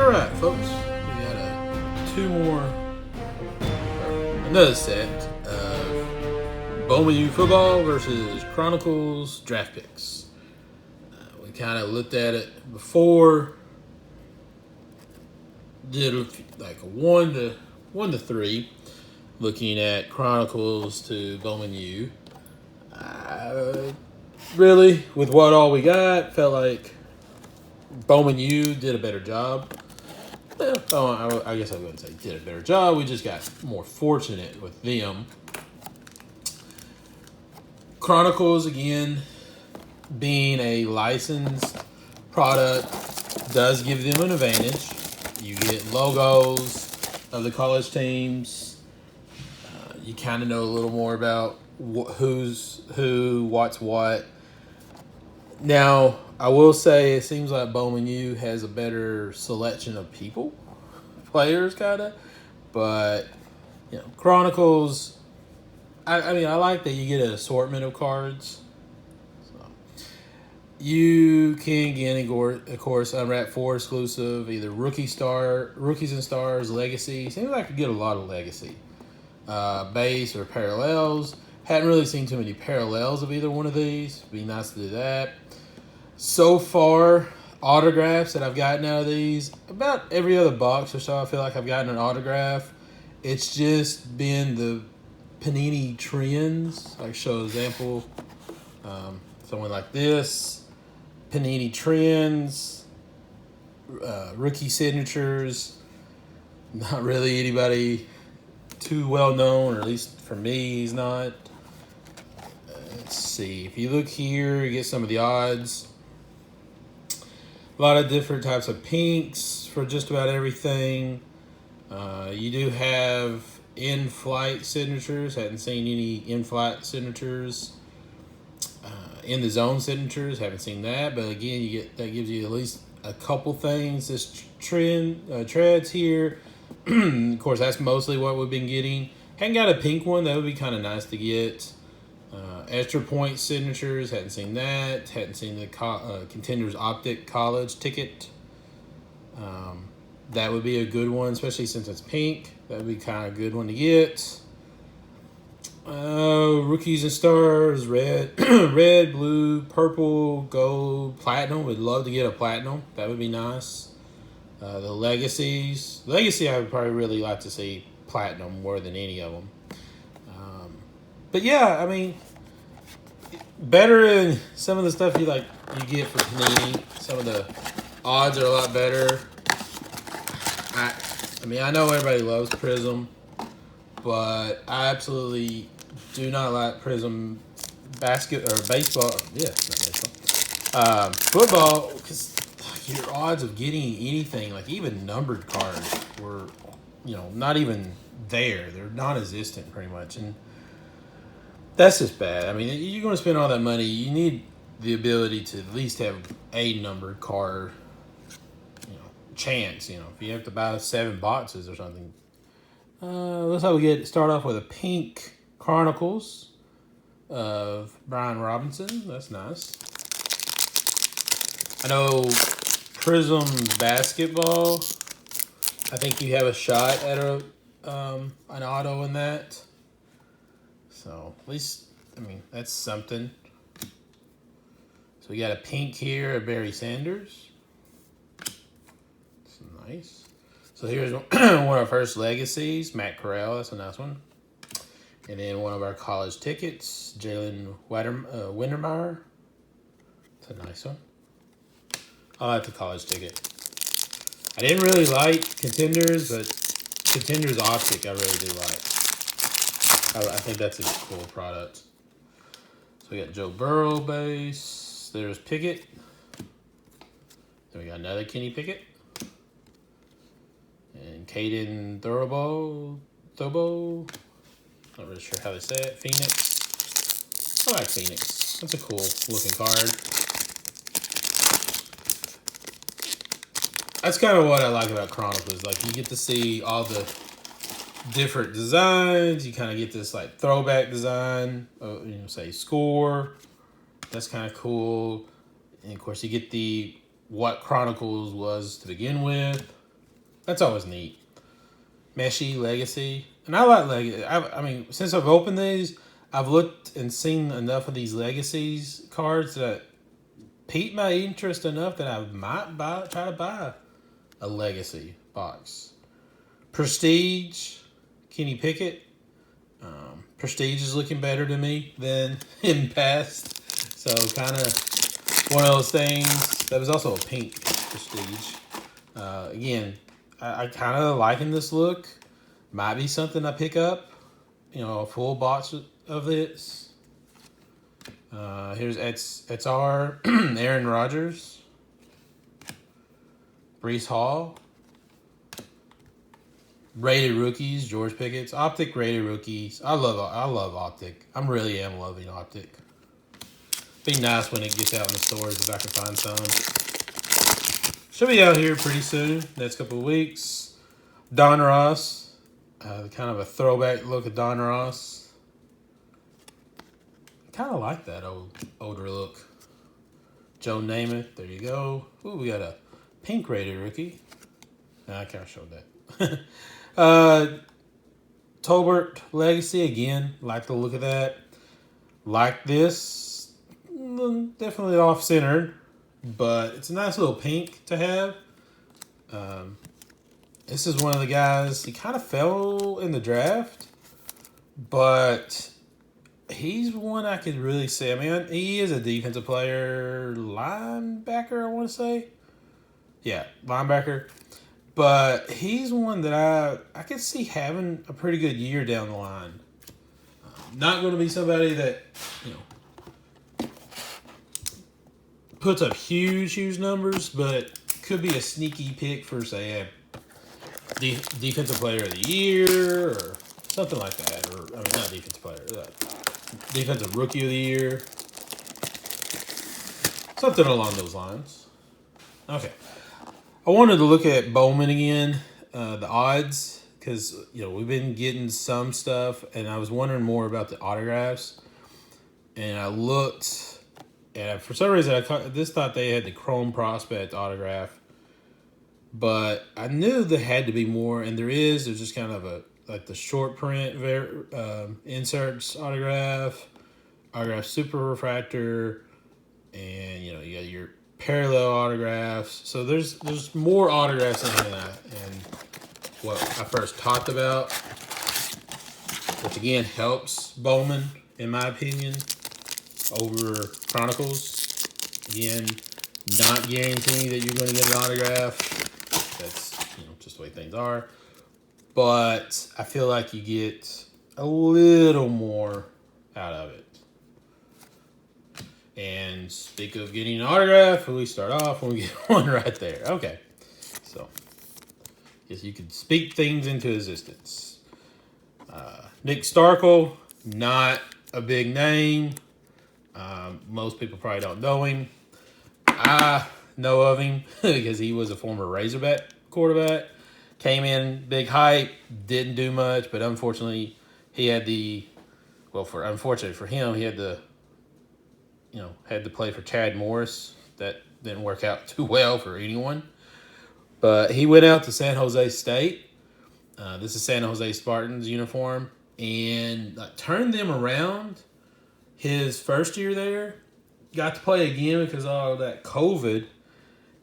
All right, folks, we got another set of Bowman U football versus Chronicles draft picks. We kind of looked at it before, did like a one to three, looking at Chronicles to Bowman U. Really, with what all we got, felt like Bowman U did a better job. I guess I wouldn't say did a better job. We just got more fortunate with them. Chronicles, again, being a licensed product, does give them an advantage. You get logos of the college teams. You kind of know a little more about who's who, what's what. Now, I will say it seems like Bowman U has a better selection of players, kind of. But, Chronicles, I mean, I like that you get an assortment of cards. So, you can get, of course, Unwrapped 4 exclusive, either Rookies and Stars, Legacy. Seems like I could get a lot of Legacy. Base or Parallels. Hadn't really seen too many Parallels of either one of these. Be nice to do that. So far, autographs that I've gotten out of these, about every other box or so, I feel like I've gotten an autograph. It's just been the Panini trends. Like, show an example. Someone like this. Panini trends. Rookie signatures. Not really anybody too well known, or at least for me, he's not. Let's see. If you look here, you get some of the odds. A lot of different types of pinks for just about everything. You do have in-flight signatures. Hadn't seen any in-flight signatures. In the zone signatures, haven't seen that. But again, that gives you at least a couple things. This treads here. Of course, that's mostly what we've been getting. Hadn't got a pink one. That would be kind of nice to get. Extra point signatures, hadn't seen that. Hadn't seen the Contenders Optic College ticket. That would be a good one, especially since it's pink. That would be kind of a good one to get. Rookies and Stars, red, red, blue, purple, gold, platinum. Would love to get a platinum. That would be nice. The Legacies. Legacy, I would probably really like to see platinum more than any of them. But yeah, I mean, better than some of the stuff you get from Panini. Some of the odds are a lot better. I mean, I know everybody loves Prism, but I absolutely do not like Prism baseball. Yeah, not baseball. Football, because your odds of getting anything, like even numbered cards, were, not even there. They're non-existent pretty much, and that's just bad. I mean, you're going to spend all that money. You need the ability to at least have a numbered card, chance. If you have to buy 7 boxes or something. Looks like we start off with a pink Chronicles of Brian Robinson. That's nice. I know Prism's basketball. I think you have a shot at an auto in that. So, at least, I mean, that's something. So, we got a pink here of Barry Sanders. That's nice. So, here's one of our first legacies, Matt Corral. That's a nice one. And then one of our college tickets, Jalen Windermeyer. That's a nice one. I like the college ticket. I didn't really like Contenders, but Contenders Optic I really do like. I think that's a cool product. So we got Joe Burrow base. There's Pickett. Then we got another Kenny Pickett. And Caden Thobo. Not really sure how they say it. Phoenix. I like Phoenix. That's a cool looking card. That's kind of what I like about Chronicles. Like, you get to see all the different designs. You kind of get this throwback design, say score. That's kind of cool. And of course you get what Chronicles was to begin with. That's always neat. Messi Legacy, and I like Legacy. I mean, since I've opened these, I've looked and seen enough of these Legacies cards that piqued my interest enough that I might try to buy a Legacy box. Prestige, Kenny Pickett. Prestige is looking better to me than in past. So kind of one of those things. That was also a pink Prestige. Again, I kind of liking this look. Might be something I pick up. You know, a full box of this. Here's it's our Aaron Rodgers, Brees Hall, rated rookies, George Pickett's, Optic rated rookies. I love Optic. I really am loving Optic. Be nice when it gets out in the stores if I can find some. Should be out here pretty soon, next couple of weeks. Don Ross, kind of a throwback look at Don Ross. I kind of like that older look. Joe Namath, there you go. Ooh, we got a pink rated rookie. Nah, I kind of showed that. Tolbert Legacy, again, like the look of that. Like this, definitely off-centered, but it's a nice little pink to have. This is one of the guys, he kind of fell in the draft, but he's one I could really say. I mean, he is a defensive player, linebacker, I want to say. Yeah, linebacker. But he's one that I could see having a pretty good year down the line. Not going to be somebody that, puts up huge numbers, but could be a sneaky pick for, say, a defensive player of the year or something like that. Or, I mean, not defensive player, defensive rookie of the year. Something along those lines. Okay. I wanted to look at Bowman again, the odds, because, we've been getting some stuff, and I was wondering more about the autographs. And I looked, and for some reason, I thought they had the Chrome Prospect autograph. But I knew there had to be more, and there's just kind of like the short print inserts autograph super refractor, and, you got your parallel autographs. So there's more autographs in here than what I first talked about, which again helps Bowman in my opinion over Chronicles. Again, not guaranteeing that you're going to get an autograph. That's just the way things are. But I feel like you get a little more out of it. And speak of getting an autograph, we start off and we get one right there. Okay. So, yes, you can speak things into existence. Nick Starkel, not a big name. Most people probably don't know him. I know of him because he was a former Razorback quarterback. Came in, big hype, didn't do much, but unfortunately, he had unfortunately for him, he had had to play for Chad Morris. That didn't work out too well for anyone. But he went out to San Jose State. This is San Jose Spartans uniform. And turned them around his first year there. Got to play again because of all that COVID.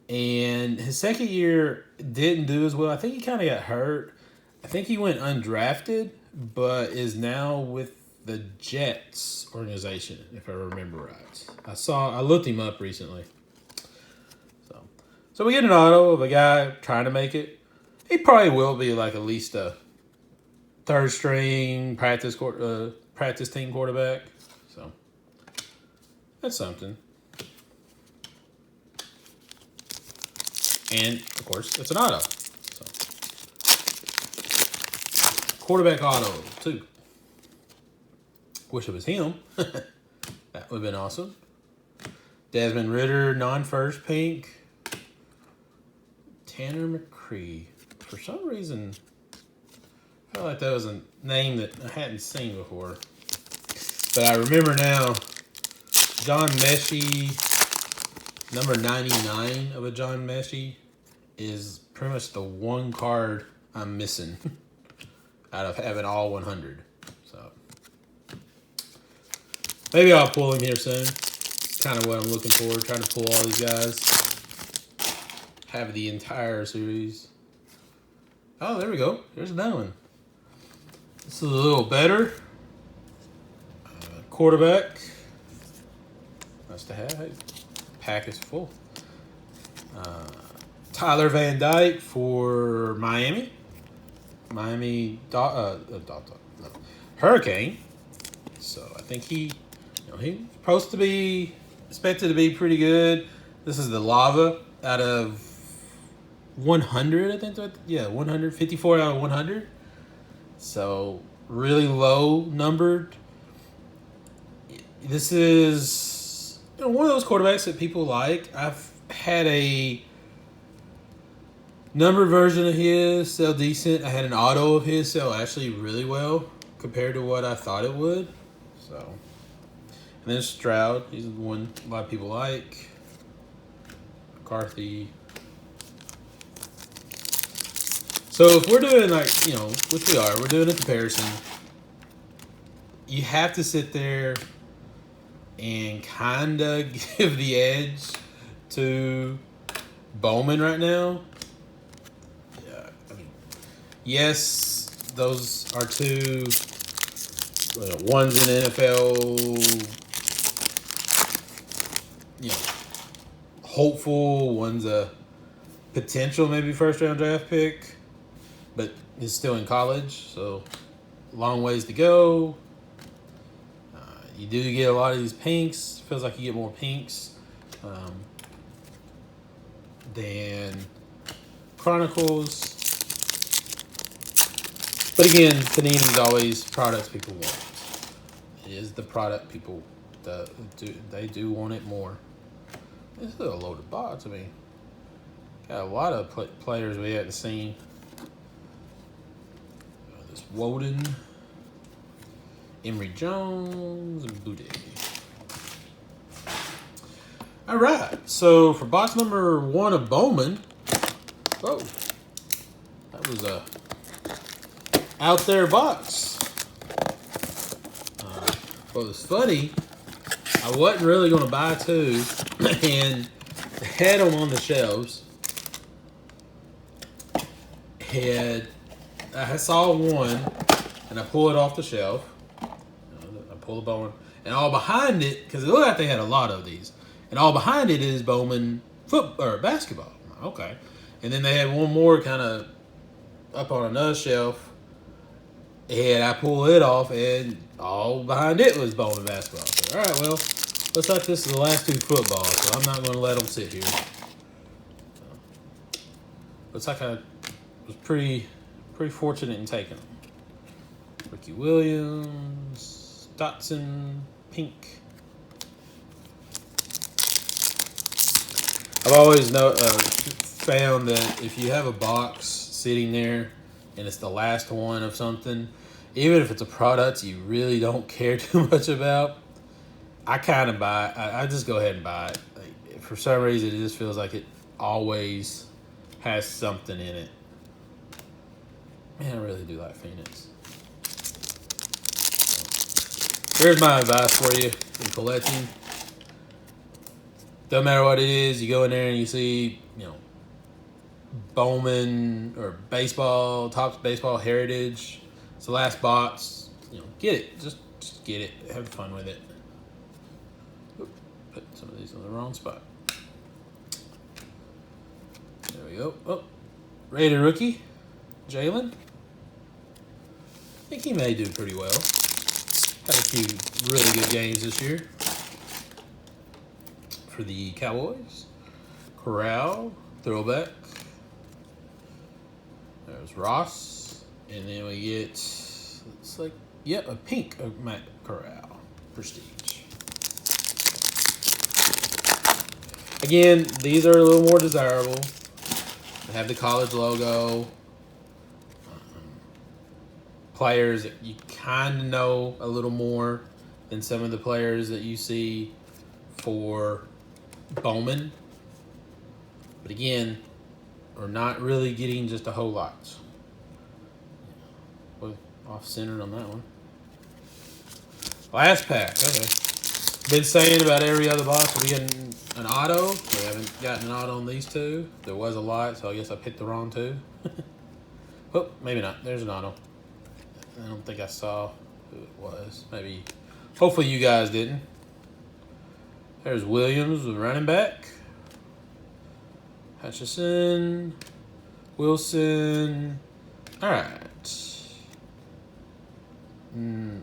And his second year didn't do as well. I think he kind of got hurt. I think he went undrafted, but is now with the Jets organization, if I remember right. I looked him up recently. So we get an auto of a guy trying to make it. He probably will be like at least a third string practice team quarterback. So that's something. And of course, it's an auto. So quarterback auto too. Wish it was him. That would have been awesome. Desmond Ridder, non-first pink. Tanner McCree. For some reason, I felt like that was a name that I hadn't seen before. But I remember now, John Mechie, number 99 of a John Mechie. is pretty much the one card I'm missing out of having all 100. So maybe I'll pull him here soon. Kind of what I'm looking for, trying to pull all these guys. Have the entire series. Oh, there we go. There's another one. This is a little better. Quarterback. Nice to have. Pack is full. Tyler Van Dyke for Miami. Hurricane. So I think he's supposed to be expected to be pretty good. This is the lava out of 100, I think. Yeah, 154 out of 100. So really low numbered. This is one of those quarterbacks that people like. I've had a numbered version of his sell decent. I had an auto of his sell actually really well compared to what I thought it would. So, and then Stroud, he's the one a lot of people like. McCarthy. So if we're doing which we are, we're doing a comparison. You have to sit there and kind of give the edge to Bowman right now. Yeah, I mean, yes, those are two. One's an NFL, hopeful. One's a potential maybe first round draft pick, but he's still in college, so long ways to go. You do get a lot of these pinks. Feels like you get more pinks than Chronicles. But again, Panini's always products people want. It is the product people they do want it more. This is a loaded box. I mean, got a lot of players we hadn't seen. This Woden, Emory Jones, and Boutte. All right, so for box number 1 of Bowman, that was a out there box. Well, it's funny. I wasn't really going to buy 2, and had them on the shelves. I saw one, and I pulled it off the shelf. I pull the Bowman, and all behind it, because it looked like they had a lot of these, and all behind it is Bowman basketball. Okay, and then they had one more kind of up on another shelf, and I pulled it off, and all behind it was Bowman basketball. So, all right, well, looks like this is the last 2 footballs, so I'm not going to let them sit here. Looks like I was pretty fortunate in taking them. Ricky Williams, Dotson, Pink. I've always found that if you have a box sitting there and it's the last one of something, even if it's a product you really don't care too much about, I kind of buy it. I just go ahead and buy it. Like, for some reason, it just feels like it always has something in it. Man, I really do like Phoenix. Here's my advice for you in collecting. Don't matter what it is, you go in there and you see, Bowman or baseball, Topps Baseball Heritage. It's the last box. Get it. Just get it. Have fun with it. Oop, put some of these in the wrong spot. There we go. Oh, rated rookie, Jalen. I think he may do pretty well. Had a few really good games this year for the Cowboys. Corral, throwback. There's Ross. And then we get, looks like, a pink of Matt Corral. Prestige. Again, these are a little more desirable. They have the college logo. Players that you kind of know a little more than some of the players that you see for Bowman. But again, or not really getting just a whole lot. Well, off-centered on that one. Last pack. Okay. Been saying about every other box we're getting an auto. We haven't gotten an auto on these two. There was a lot, so I guess I picked the wrong two. Oh, maybe not. There's an auto. I don't think I saw who it was. Maybe. Hopefully you guys didn't. There's Williams, the running back. Hutchison. Wilson. All right.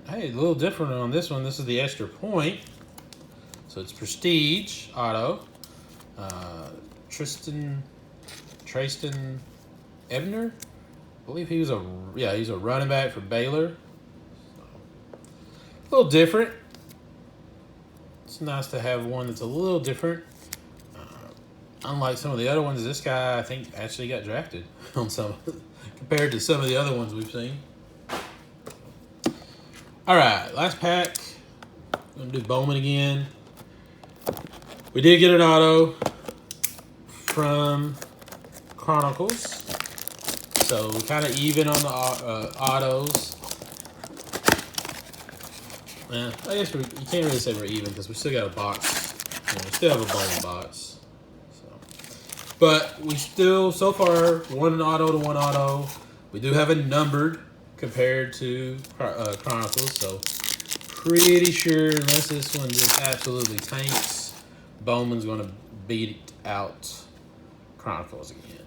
Hey, a little different on this one. This is the extra point. So it's Prestige auto. Tristan Ebner. I believe he's a running back for Baylor. So, a little different. It's nice to have one that's a little different. Unlike some of the other ones, this guy I think actually got drafted on some compared to some of the other ones we've seen. All right, last pack. I'm gonna do Bowman again. We did get an auto from Chronicles, so we're kind of even on the autos. I guess you can't really say we're even because we still got a box. We still have a Bowman box. But we still, so far, one auto to one auto. We do have it numbered compared to Chronicles, so pretty sure unless this one just absolutely tanks, Bowman's going to beat out Chronicles again.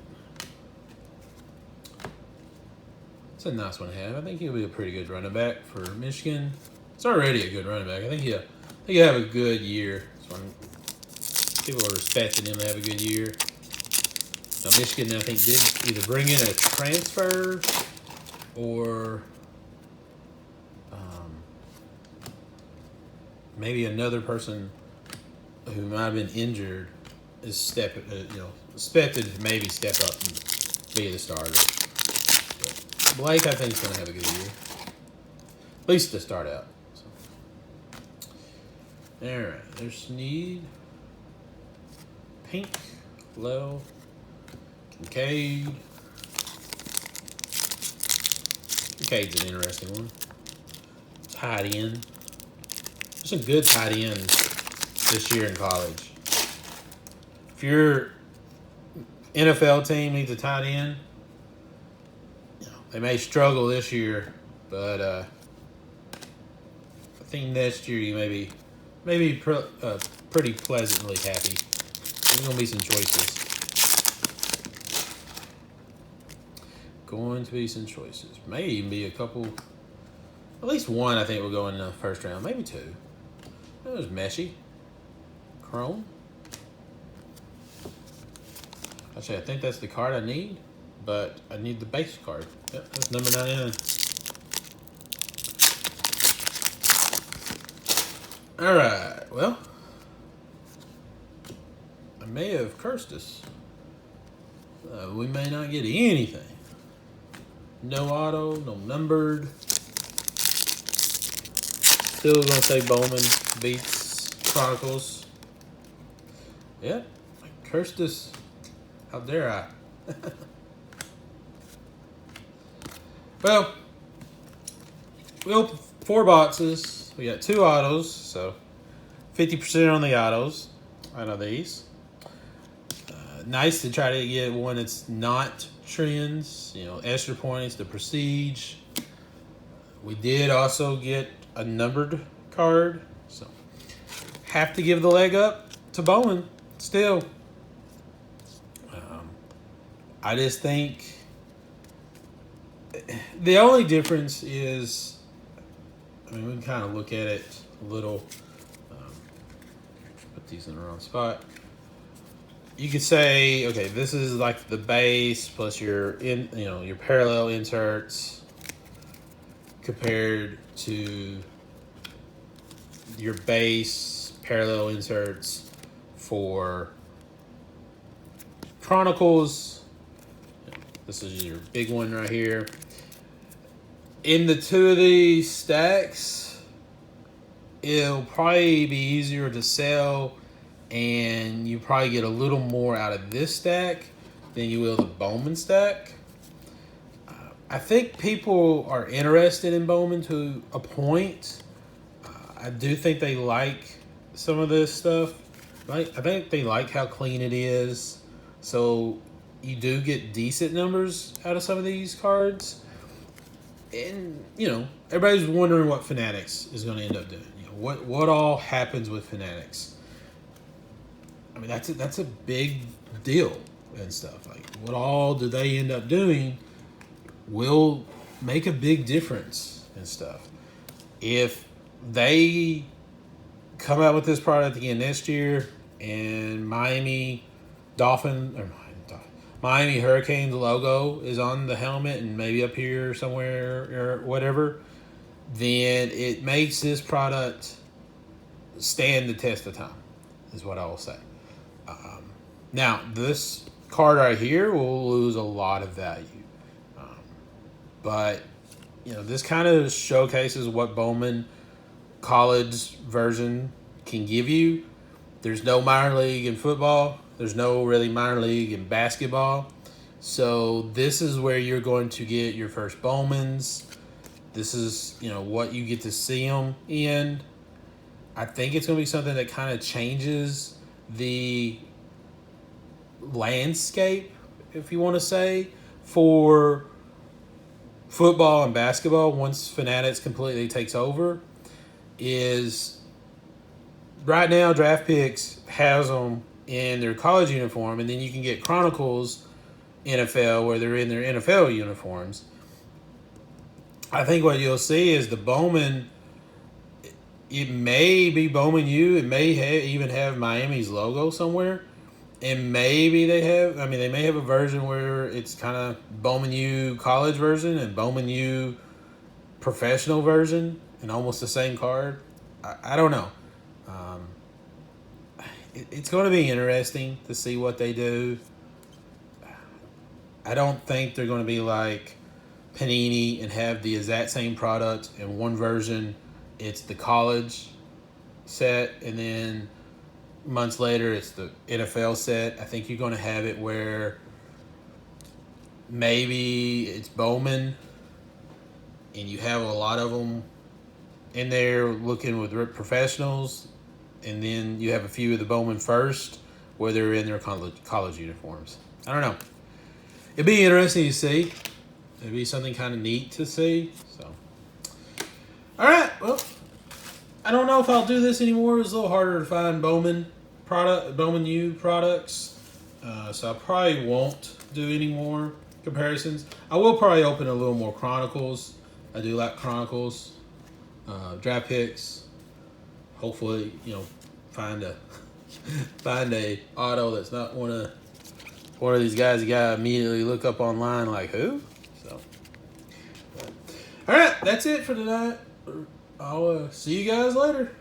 It's a nice one to have. I think he'll be a pretty good running back for Michigan. It's already a good running back. I think he'll have a good year. So people are expecting him to have a good year. Now, Michigan, I think, did either bring in a transfer or maybe another person who might have been injured is expected to maybe step up and be the starter. But Blake, I think, is going to have a good year, at least to start out. So. All right, there's Sneed, Pink, Low. Kincaid's an interesting one. Tight end. There's some good tight ends this year in college. If your NFL team needs a tight end, they may struggle this year, but I think next year you may be pretty pleasantly happy. There's going to be some choices. Going to be some choices. May even be a couple. At least one I think will go in the first round. Maybe two. That was Meshy. Chrome. Actually, I think that's the card I need, but I need the base card. Yep, that's number 99. All right. Well, I may have cursed us. We may not get anything. No auto, no numbered. Still gonna say Bowman beats Chronicles. Yeah, I cursed us. How dare I? Well, we opened 4 boxes. We got 2 autos, so 50% on the autos out of these. Nice to try to get one that's not trends, extra points, the Prestige. We did also get a numbered card, so have to give the leg up to Bowman still. I just think the only difference is, we can kind of look at it a little. Put these in the wrong spot. You could say, okay, this is like the base plus your parallel inserts compared to your base parallel inserts for Chronicles. This is your big one right here. In the 2 of these stacks, it'll probably be easier to sell, and you probably get a little more out of this stack than you will the Bowman stack. I think people are interested in Bowman to a point. I do think they like some of this stuff. I think they like how clean it is. So you do get decent numbers out of some of these cards. And, everybody's wondering what Fanatics is going to end up doing. What all happens with Fanatics. I mean, that's a big deal and stuff. Like, what all do they end up doing will make a big difference and stuff. If they come out with this product again next year and Miami Hurricanes logo is on the helmet and maybe up here somewhere or whatever, then it makes this product stand the test of time, is what I will say. Now, this card right here will lose a lot of value. But, this kind of showcases what Bowman college version can give you. There's no minor league in football. There's no really minor league in basketball. So this is where you're going to get your first Bowmans. This is, what you get to see them in. I think it's going to be something that kind of changes the landscape, if you want to say, for football and basketball once Fanatics completely takes over. Is right now Draft Picks has them in their college uniform, and then you can get Chronicles NFL where they're in their NFL uniforms. I think what you'll see is the Bowman, it may be Bowman U, it may even have Miami's logo somewhere, and maybe they may have a version where it's kind of Bowman U college version and Bowman U professional version and almost the same card. I don't know. It's going to be interesting to see what they do. I don't think they're going to be like Panini and have the exact same product in one version. It's the college set, and then months later it's the NFL set. I think you're going to have it where maybe it's Bowman and you have a lot of them in there looking with professionals, and then you have a few of the Bowman first where they're in their college uniforms. I don't know. It'd be interesting to see. It'd be something kind of neat to see. So, all right. Well, I don't know if I'll do this anymore. It's a little harder to find Bowman U products. So I probably won't do any more comparisons. I will probably open a little more Chronicles. I do like Chronicles. Draft Picks. Hopefully, find a auto that's not one of these guys you gotta immediately look up online like who. So, all right, that's it for tonight. I'll see you guys later.